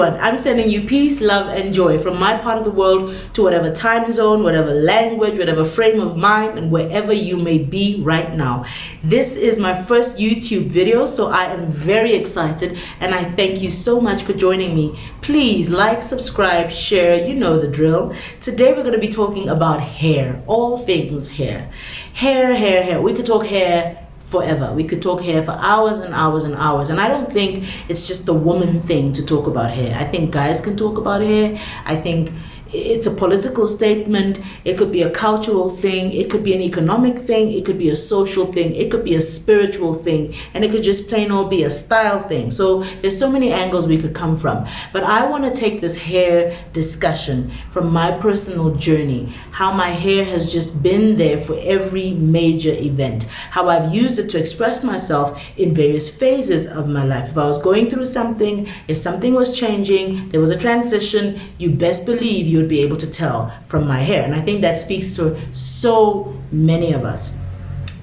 everyone. I'm sending you peace, love, and joy from my part of the world to whatever time zone, whatever language, whatever frame of mind, and wherever you may be right now. This is my first YouTube video, so I am very excited, and I thank you so much for joining me. Please like, subscribe, share, you know the drill. Today we're going to be talking about hair, all things hair. Hair. We could talk hair forever. We could talk hair for hours and hours and hours. And I don't think it's just the woman thing to talk about hair. I think guys can talk about hair. I think it's a political statement. It could be a cultural thing. It could be an economic thing. It could be a social thing. It could be a spiritual thing. And it could just plain old be a style thing. So there's so many angles we could come from. But I want to take this hair discussion from my personal journey, how my hair has just been there for every major event, how I've used it to express myself in various phases of my life. If I was going through something, if something was changing, there was a transition, you best believe you would be able to tell from my hair. And I think that speaks to so many of us.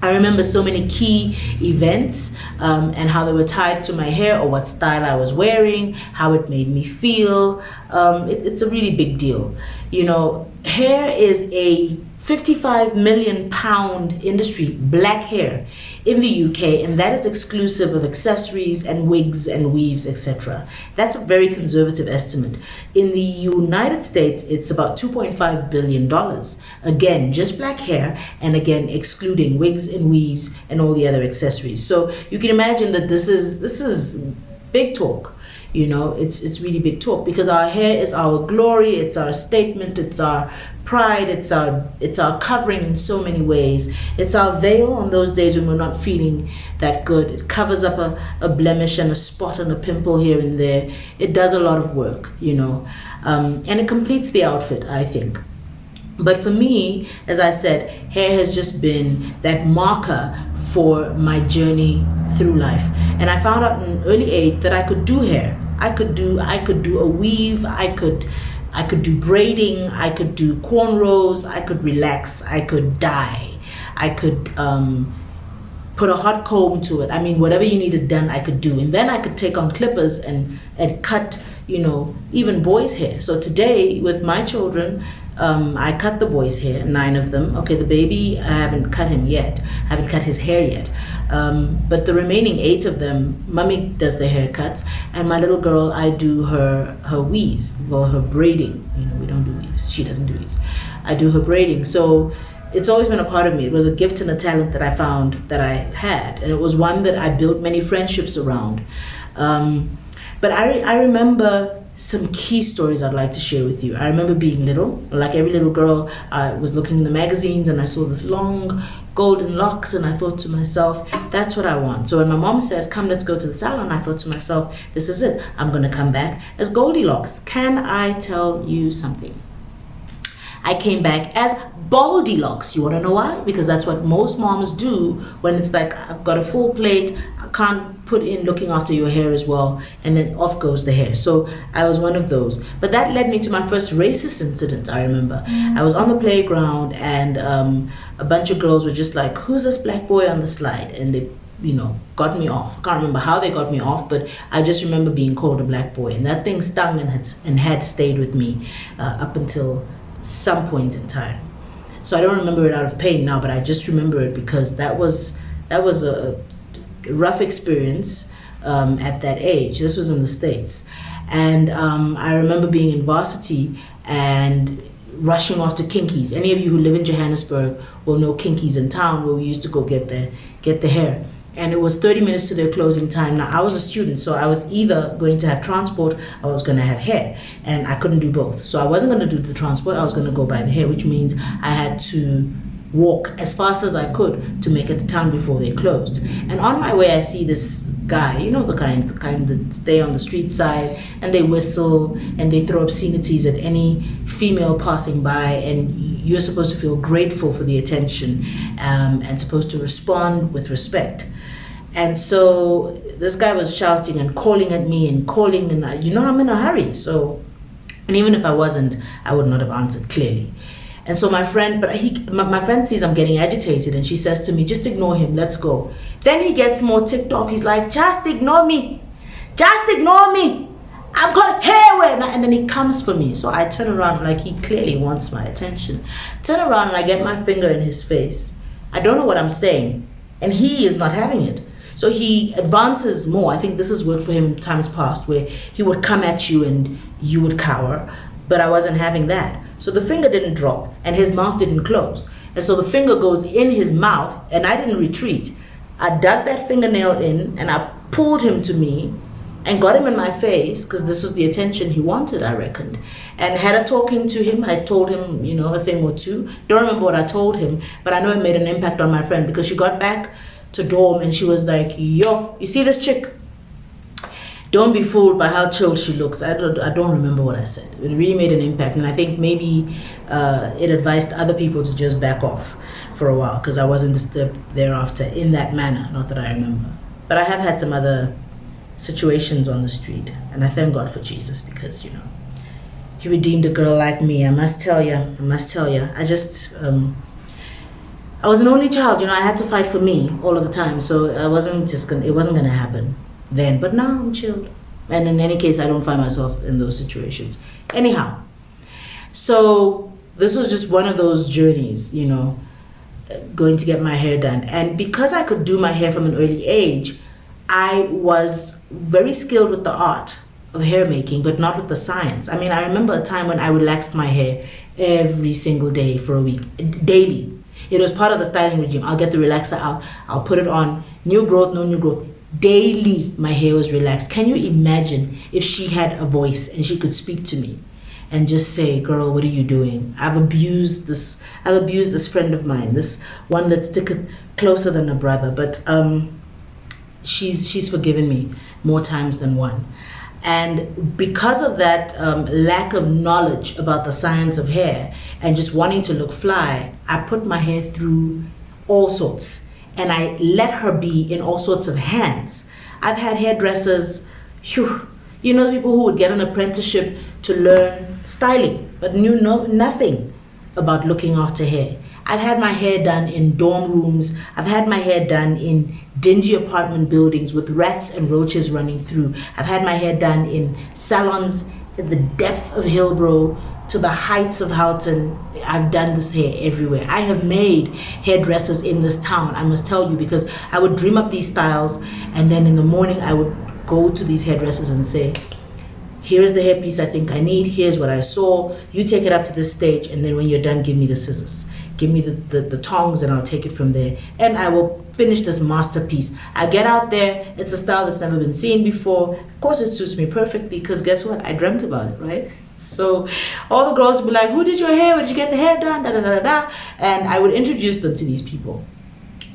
I remember so many key events and how they were tied to my hair or what style I was wearing, how it made me feel. It's a really big deal. You know, hair is a 55 million pound industry, black hair, in the UK, and that is exclusive of accessories and wigs and weaves, etc. That's a very conservative estimate. In the United States, it's about $2.5 billion. Again, just black hair, and again, excluding wigs and weaves and all the other accessories. So you can imagine that this is big talk. You know, it's really big talk, because our hair is our glory, it's our statement, it's our pride, it's our covering in so many ways. It's our veil on those days when we're not feeling that good. It covers up a blemish and a spot and a pimple here and there. It does a lot of work, you know, and it completes the outfit, I think. But for me, as I said, hair has just been that marker for my journey through life. And I found out in an early age that I could do hair. I could do a weave, I could do braiding, I could do cornrows, I could relax, I could dye, I could put a hot comb to it. I mean, whatever you needed done, I could do. And then I could take on clippers and cut, you know, even boys' hair. So today with my children, I cut the boys' hair, 9 of them. Okay, the baby, I haven't cut him yet. I haven't cut his hair yet. But the remaining 8 of them, mommy does the haircuts, and my little girl, I do her weaves, well, her braiding. You know, we don't do weaves. She doesn't do weaves. I do her braiding. So it's always been a part of me. It was a gift and a talent that I found that I had, and it was one that I built many friendships around. But I remember some key stories I'd like to share with you. I remember being little, like every little girl. I was looking in the magazines and I saw this long golden locks, and I thought to myself, that's what I want. So when my mom says, come, let's go to the salon, I thought to myself, this is it. I'm going to come back as Goldilocks. Can I tell you something? I came back as Baldilocks. You want to know why? Because that's what most moms do when it's like, I've got a full plate, I can't put in looking after your hair as well, and then off goes the hair. So I was one of those. But that led me to my first racist incident, I remember. I was on the playground, and a bunch of girls were just like, who's this black boy on the slide? And they, you know, got me off. I can't remember how they got me off, but I just remember being called a black boy, and that thing stung and had stayed with me up until some point in time. So I don't remember it out of pain now, but I just remember it because that was a rough experience at that age. This was in the States. And I remember being in varsity and rushing off to Kinkies. Any of you who live in Johannesburg will know Kinkies in town, where we used to go get the hair. And it was 30 minutes to their closing time. Now, I was a student, so I was either going to have transport or I was going to have hair. And I couldn't do both. So I wasn't going to do the transport, I was going to go buy the hair, which means I had to walk as fast as I could to make it to town before they closed. And on my way, I see this guy, you know, the kind that stay on the street side and they whistle and they throw obscenities at any female passing by, and you're supposed to feel grateful for the attention and supposed to respond with respect. And so this guy was shouting and calling at me and calling, and you know, I'm in a hurry. So, and even if I wasn't, I would not have answered clearly. And so my friend sees I'm getting agitated, and she says to me, just ignore him, let's go. Then he gets more ticked off. He's like, just ignore me. Just ignore me. I'm called heroin. And then he comes for me. So I turn around, like he clearly wants my attention. Turn around and I get my finger in his face. I don't know what I'm saying. And he is not having it. So he advances more. I think this has worked for him in times past, where he would come at you and you would cower. But I wasn't having that. So the finger didn't drop and his mouth didn't close. And so the finger goes in his mouth and I didn't retreat. I dug that fingernail in and I pulled him to me and got him in my face, because this was the attention he wanted, I reckoned. And had a talking to him, I told him, you know, a thing or two. Don't remember what I told him, but I know it made an impact on my friend, because she got back to dorm and she was like, yo, you see this chick? Don't be fooled by how chilled she looks. I don't remember what I said. It really made an impact, and I think maybe it advised other people to just back off for a while, because I wasn't disturbed thereafter in that manner, not that I remember. But I have had some other situations on the street, and I thank God for Jesus, because, you know, he redeemed a girl like me. I must tell you. I just I was an only child, you know. I had to fight for me all of the time, so it wasn't gonna happen then. But now I'm chilled, and in any case I don't find myself in those situations anyhow. So this was just one of those journeys, you know, going to get my hair done. And because I could do my hair from an early age, I was very skilled with the art of hair making, but not with the science. I mean, I remember a time when I relaxed my hair every single day for a week, daily. It was part of the styling regime. I'll get the relaxer out, I'll put it on, new growth, no new growth. Daily, my hair was relaxed. Can you imagine if she had a voice and she could speak to me and just say, girl, what are you doing? I've abused this friend of mine, this one that's sticking closer than a brother, but she's forgiven me more times than one. And because of that lack of knowledge about the science of hair and just wanting to look fly, I put my hair through all sorts, and I let her be in all sorts of hands. I've had hairdressers, you know, the people who would get an apprenticeship to learn styling but knew nothing about looking after hair. I've had my hair done in dorm rooms. I've had my hair done in dingy apartment buildings with rats and roaches running through. I've had my hair done in salons at the depth of Hillbrow to the heights of Houghton. I've done this hair everywhere. I have made hairdressers in this town, I must tell you, because I would dream up these styles, and then in the morning I would go to these hairdressers and say, here's the hairpiece I think I need, here's what I saw, you take it up to this stage, and then when you're done, give me the scissors. Give me the tongs and I'll take it from there. And I will finish this masterpiece. I get out there, it's a style that's never been seen before. Of course it suits me perfectly, because guess what? I dreamt about it, right? So all the girls would be like, who did your hair? Where did you get the hair done? Da, da, da, da, da. And I would introduce them to these people.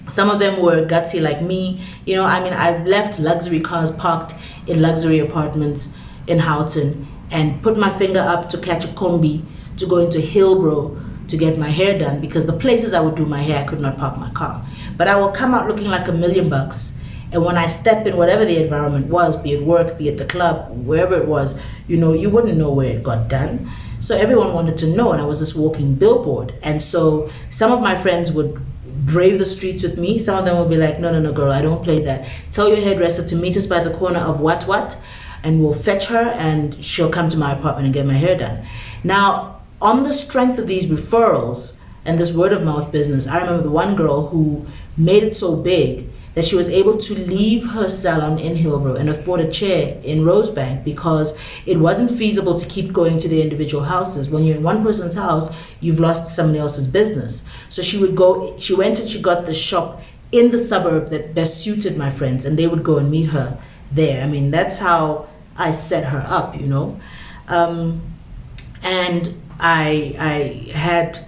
Some of them were gutsy like me. You know, I mean, I've left luxury cars parked in luxury apartments in Houghton and put my finger up to catch a combi to go into Hillbrow to get my hair done, because the places I would do my hair, I could not park my car. But I will come out looking like $1 million, and when I step in whatever the environment was, be it work, be it the club, wherever it was, you know, you wouldn't know where it got done. So everyone wanted to know, and I was this walking billboard. And so some of my friends would brave the streets with me. Some of them would be like, no, girl, I don't play that. Tell your hairdresser to meet us by the corner of what, and we'll fetch her and she'll come to my apartment and get my hair done. Now, on the strength of these referrals and this word of mouth business, I remember the one girl who made it so big that she was able to leave her salon in Hillbrow and afford a chair in Rosebank, because it wasn't feasible to keep going to the individual houses. When you're in one person's house, you've lost somebody else's business. So she went and she got the shop in the suburb that best suited my friends, and they would go and meet her there. I mean, that's how I set her up, you know. And I had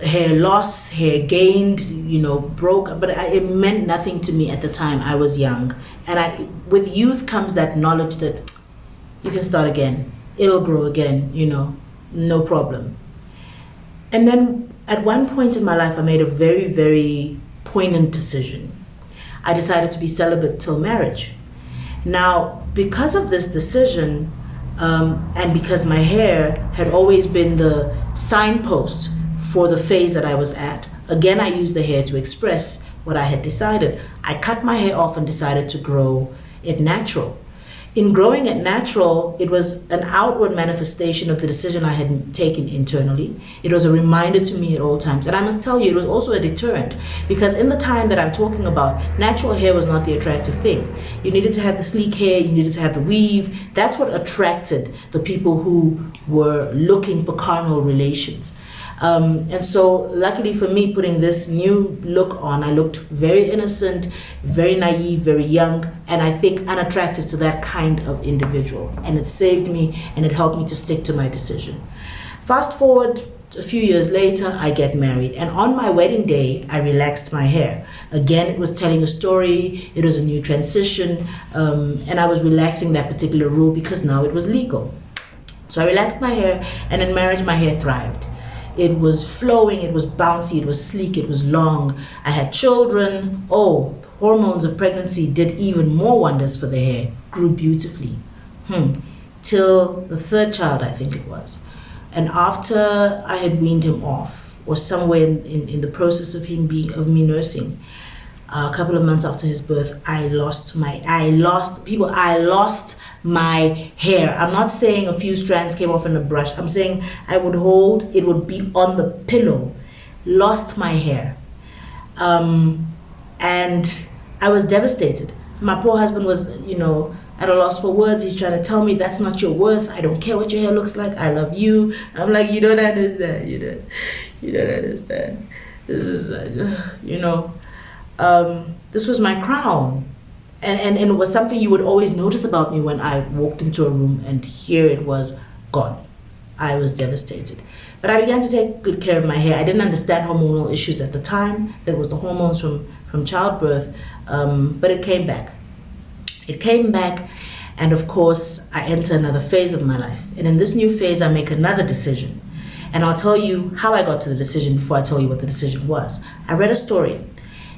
hair loss, hair gained, you know, broke, but it meant nothing to me at the time. I was young, and with youth comes that knowledge that you can start again, it'll grow again, you know, no problem. And then at one point in my life, I made a very, very poignant decision. I decided to be celibate till marriage. Now, because of this decision, and because my hair had always been the signpost for the phase that I was at, again, I used the hair to express what I had decided. I cut my hair off and decided to grow it natural. In growing it natural, it was an outward manifestation of the decision I had taken internally. It was a reminder to me at all times. And I must tell you, it was also a deterrent, because in the time that I'm talking about, natural hair was not the attractive thing. You needed to have the sleek hair, you needed to have the weave. That's what attracted the people who were looking for carnal relations. And so luckily for me, putting this new look on, I looked very innocent, very naive, very young, and I think unattractive to that kind of individual. And it saved me and it helped me to stick to my decision. Fast forward a few years later, I get married. And on my wedding day, I relaxed my hair. Again, it was telling a story. It was a new transition. And I was relaxing that particular rule because now it was legal. So I relaxed my hair, and in marriage, my hair thrived. It was flowing, it was bouncy, it was sleek, it was long. I had children. Oh, hormones of pregnancy did even more wonders for the hair. Grew beautifully. Till the third child, I think it was. And after I had weaned him off, or somewhere in the process of me nursing, a couple of months after his birth, I lost my hair. I'm not saying a few strands came off in a brush. I'm saying I would hold, it would be on the pillow. Lost my hair. And I was devastated. My poor husband was, at a loss for words. He's trying to tell me, that's not your worth. I don't care what your hair looks like. I love you. I'm like, you don't understand. You don't understand. This is, this was my crown. And it was something you would always notice about me when I walked into a room, and here it was gone. I was devastated. But I began to take good care of my hair. I didn't understand hormonal issues at the time. There was the hormones from childbirth, but it came back. It came back, and of course, I enter another phase of my life. And in this new phase, I make another decision. And I'll tell you how I got to the decision before I tell you what the decision was. I read a story.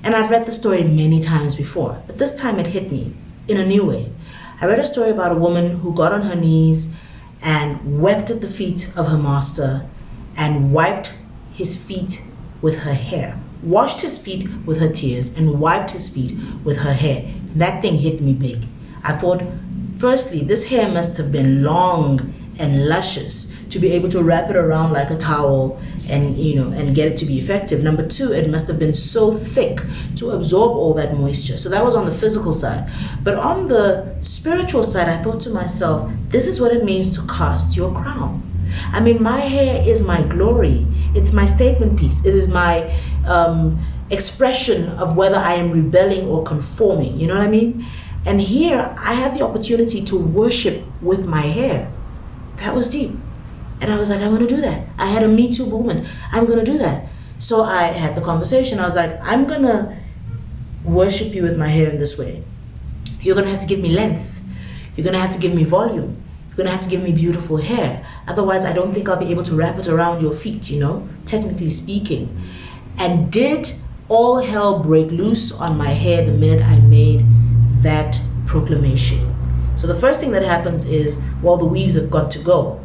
And I've read the story many times before, but this time it hit me in a new way. I read a story about a woman who got on her knees and wept at the feet of her master and wiped his feet with her hair, washed his feet with her tears and wiped his feet with her hair. That thing hit me big. I thought, firstly, this hair must have been long and luscious to be able to wrap it around like a towel and get it to be effective. Number two, it must have been so thick to absorb all that moisture. So that was on the physical side. But on the spiritual side, I thought to myself, this is what it means to cast your crown. I mean, my hair is my glory. It's my statement piece. It is my expression of whether I am rebelling or conforming. You know what I mean? And here, I have the opportunity to worship with my hair. That was deep. And I was like, I'm going to do that. I had a Me Too moment. I'm going to do that. So I had the conversation. I was like, I'm going to worship you with my hair in this way. You're going to have to give me length. You're going to have to give me volume. You're going to have to give me beautiful hair. Otherwise, I don't think I'll be able to wrap it around your feet, technically speaking. And did all hell break loose on my hair the minute I made that proclamation? So the first thing that happens is, the weaves have got to go.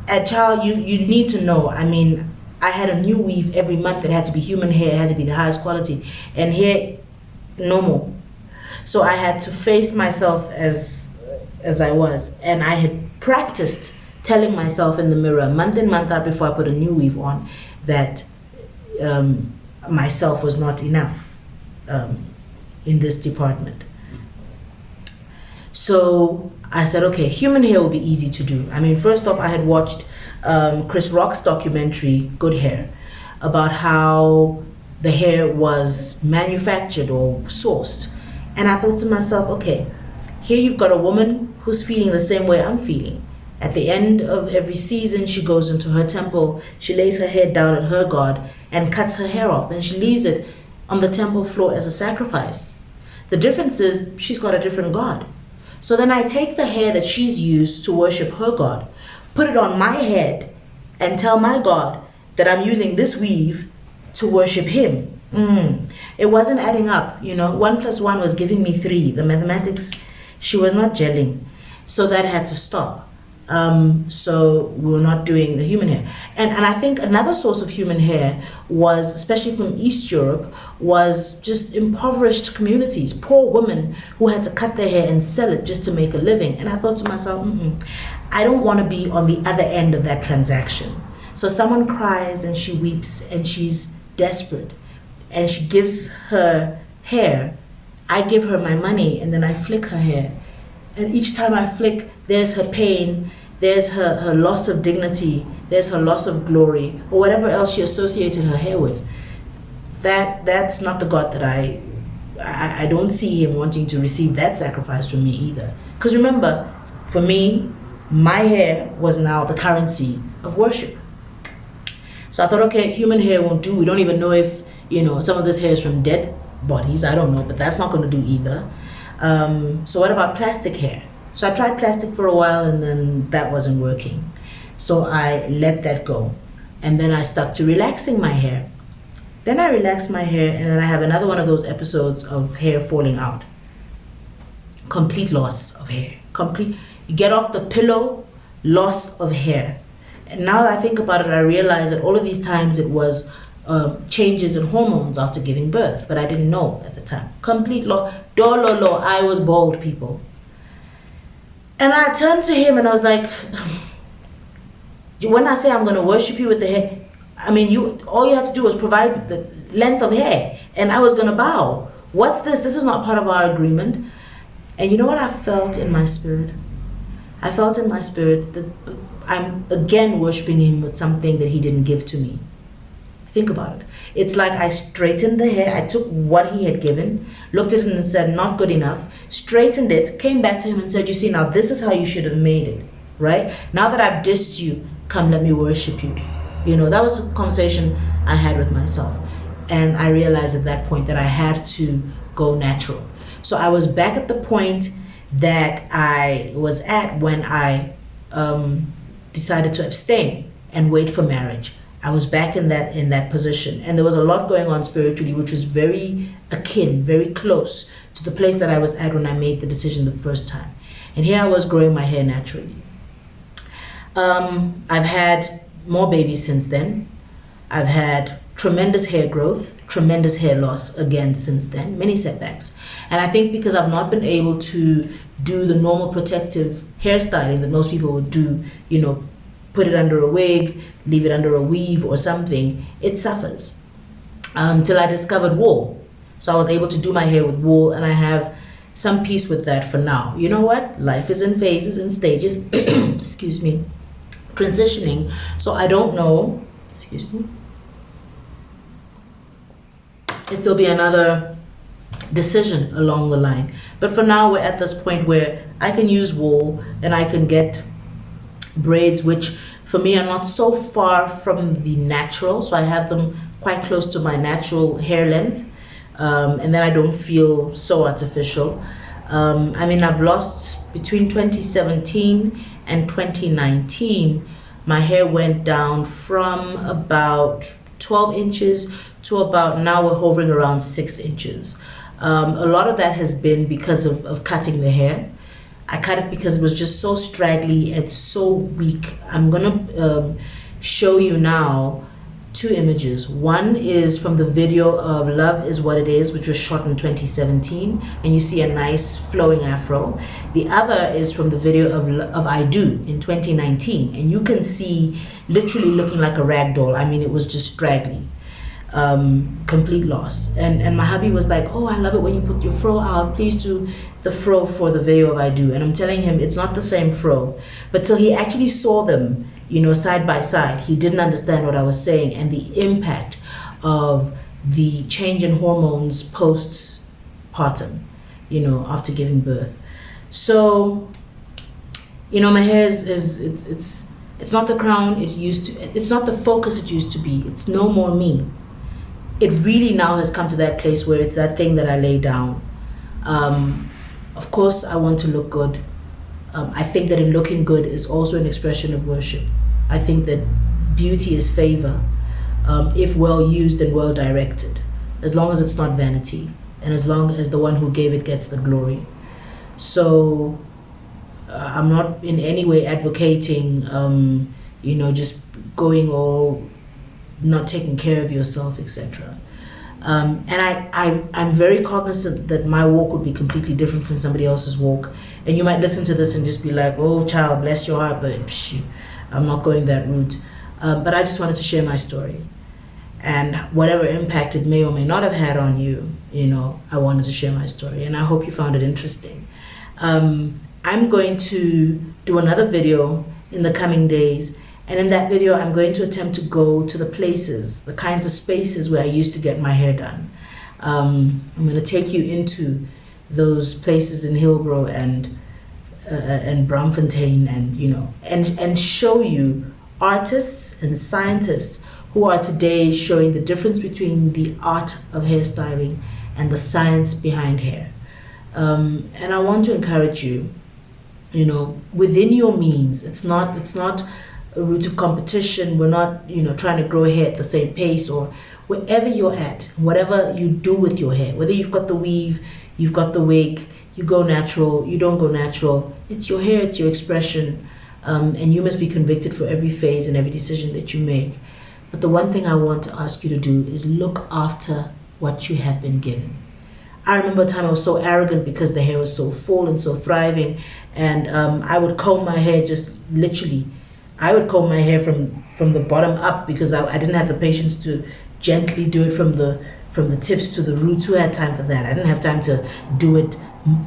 And child, you need to know, I had a new weave every month. It had to be human hair. It had to be the highest quality. And hair, no more. So I had to face myself as I was. And I had practiced telling myself in the mirror, month in, month out, before I put a new weave on, that myself was not enough in this department. So I said, okay, human hair will be easy to do. First off, I had watched Chris Rock's documentary, Good Hair, about how the hair was manufactured or sourced. And I thought to myself, okay, here you've got a woman who's feeling the same way I'm feeling. At the end of every season, she goes into her temple, she lays her head down at her god and cuts her hair off, and she leaves it on the temple floor as a sacrifice. The difference is she's got a different god. So then I take the hair that she's used to worship her God, put it on my head, and tell my God that I'm using this weave to worship him. It wasn't adding up. 1 + 1 was giving me 3. The mathematics, she was not gelling. So that had to stop. So we were not doing the human hair. And I think another source of human hair was, especially from East Europe, was just impoverished communities, poor women who had to cut their hair and sell it just to make a living. And I thought to myself, I don't want to be on the other end of that transaction. So someone cries and she weeps and she's desperate and she gives her hair. I give her my money and then I flick her hair. And each time I flick, there's her pain, there's her loss of dignity, there's her loss of glory, or whatever else she associated her hair with. That's not the God that I don't see him wanting to receive that sacrifice from me either. Because remember, for me, my hair was now the currency of worship. So I thought, okay, human hair won't do. We don't even know if, some of this hair is from dead bodies. I don't know, but that's not going to do either. So what about plastic hair? So I tried plastic for a while and then that wasn't working. So I let that go. And then I stuck to relaxing my hair. Then I relaxed my hair and then I have another one of those episodes of hair falling out. Complete loss of hair. You get off the pillow, loss of hair. And now that I think about it, I realize that all of these times it was changes in hormones after giving birth, but I didn't know at the time. Complete loss. Dololo, I was bald, people. And I turned to him and I was like, when I say I'm going to worship you with the hair, I mean, all you had to do was provide the length of hair and I was going to bow. What's this? This is not part of our agreement. And you know what I felt in my spirit? I felt in my spirit that I'm again worshiping him with something that he didn't give to me. Think about it. It's like I straightened the hair. I took what he had given, looked at it and said, not good enough, straightened it, came back to him and said, you see, now this is how you should have made it, right? Now that I've dissed you, come let me worship you. That was a conversation I had with myself. And I realized at that point that I had to go natural. So I was back at the point that I was at when I decided to abstain and wait for marriage. I was back in that position, and there was a lot going on spiritually, which was very akin, very close to the place that I was at when I made the decision the first time. And here I was growing my hair naturally. I've had more babies since then. I've had tremendous hair growth, tremendous hair loss again since then, many setbacks. And I think because I've not been able to do the normal protective hairstyling that most people would do, put it under a wig, leave it under a weave or something, it suffers. Till I discovered wool. So I was able to do my hair with wool and I have some peace with that for now. You know what? Life is in phases and stages, excuse me, transitioning. So I don't know, excuse me, if there'll be another decision along the line. But for now, we're at this point where I can use wool and I can get braids, which for me are not so far from the natural. So I have them quite close to my natural hair length. And then I don't feel so artificial. I've lost between 2017 and 2019, my hair went down from about 12 inches to about, now we're hovering around 6 inches. A lot of that has been because of cutting the hair. I cut it because it was just so straggly and so weak. I'm gonna show you now 2 images. One is from the video of Love Is What It Is, which was shot in 2017, and you see a nice flowing afro. The other is from the video of I Do in 2019, and you can see literally looking like a rag doll. I mean, it was just straggly. Complete loss. And my hubby was like, oh, I love it when you put your fro out, please do the fro for the video of I Do. And I'm telling him it's not the same fro, but till he actually saw them, side by side, he didn't understand what I was saying and the impact of the change in hormones postpartum, after giving birth. So, my hair it's not the crown it used to, it's not the focus it used to be. It's no more me. It really now has come to that place where it's that thing that I lay down. Of course, I want to look good. I think that in looking good is also an expression of worship. I think that beauty is favor, if well used and well directed, as long as it's not vanity, and as long as the one who gave it gets the glory. So I'm not in any way advocating, just going all not taking care of yourself, etc. And I'm very cognizant that my walk would be completely different from somebody else's walk. And you might listen to this and just be like, oh, child, bless your heart, but I'm not going that route. But I just wanted to share my story. And whatever impact it may or may not have had on you, I wanted to share my story. And I hope you found it interesting. I'm going to do another video in the coming days. And in that video, I'm going to attempt to go to the places, the kinds of spaces where I used to get my hair done. I'm going to take you into those places in Hillbrow and Braamfontein, and show you artists and scientists who are today showing the difference between the art of hairstyling and the science behind hair. And I want to encourage you, within your means. It's not a route of competition. We're not, trying to grow hair at the same pace, or wherever you're at, whatever you do with your hair, whether you've got the weave, you've got the wig, you go natural, you don't go natural, it's your hair, it's your expression, and you must be convicted for every phase and every decision that you make. But the one thing I want to ask you to do is look after what you have been given. I remember a time I was so arrogant because the hair was so full and so thriving, and I would comb my hair just literally. I would comb my hair from the bottom up because I didn't have the patience to gently do it from the tips to the roots. Who had time for that? I didn't have time to do it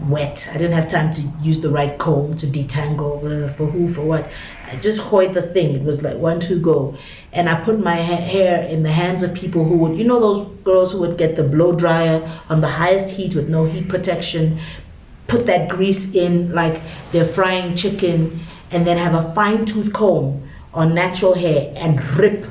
wet. I didn't have time to use the right comb to detangle, for who, for what. I just hoed the thing. It was like 1, 2, go. And I put my hair in the hands of people who would, those girls who would get the blow dryer on the highest heat with no heat protection, put that grease in like they're frying chicken, and then have a fine tooth comb on natural hair and rip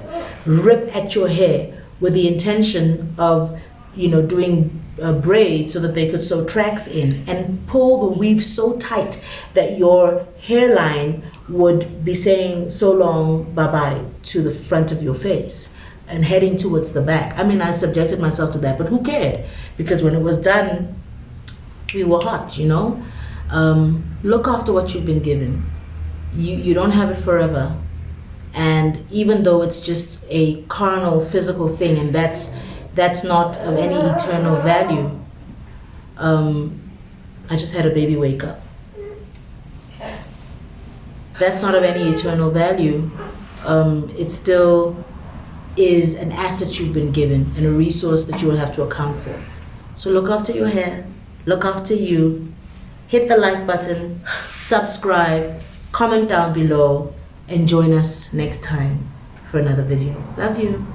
at your hair with the intention of, doing braids so that they could sew tracks in, and pull the weave so tight that your hairline would be saying so long bye-bye to the front of your face and heading towards the back. I mean, I subjected myself to that, but who cared? Because when it was done, we were hot, Look after what you've been given. You don't have it forever. And even though it's just a carnal, physical thing, and that's not of any eternal value, I just had a baby wake up. That's not of any eternal value. It still is an asset you've been given and a resource that you will have to account for. So look after your hair, look after you, hit the like button, subscribe, comment down below, and join us next time for another video. Love you.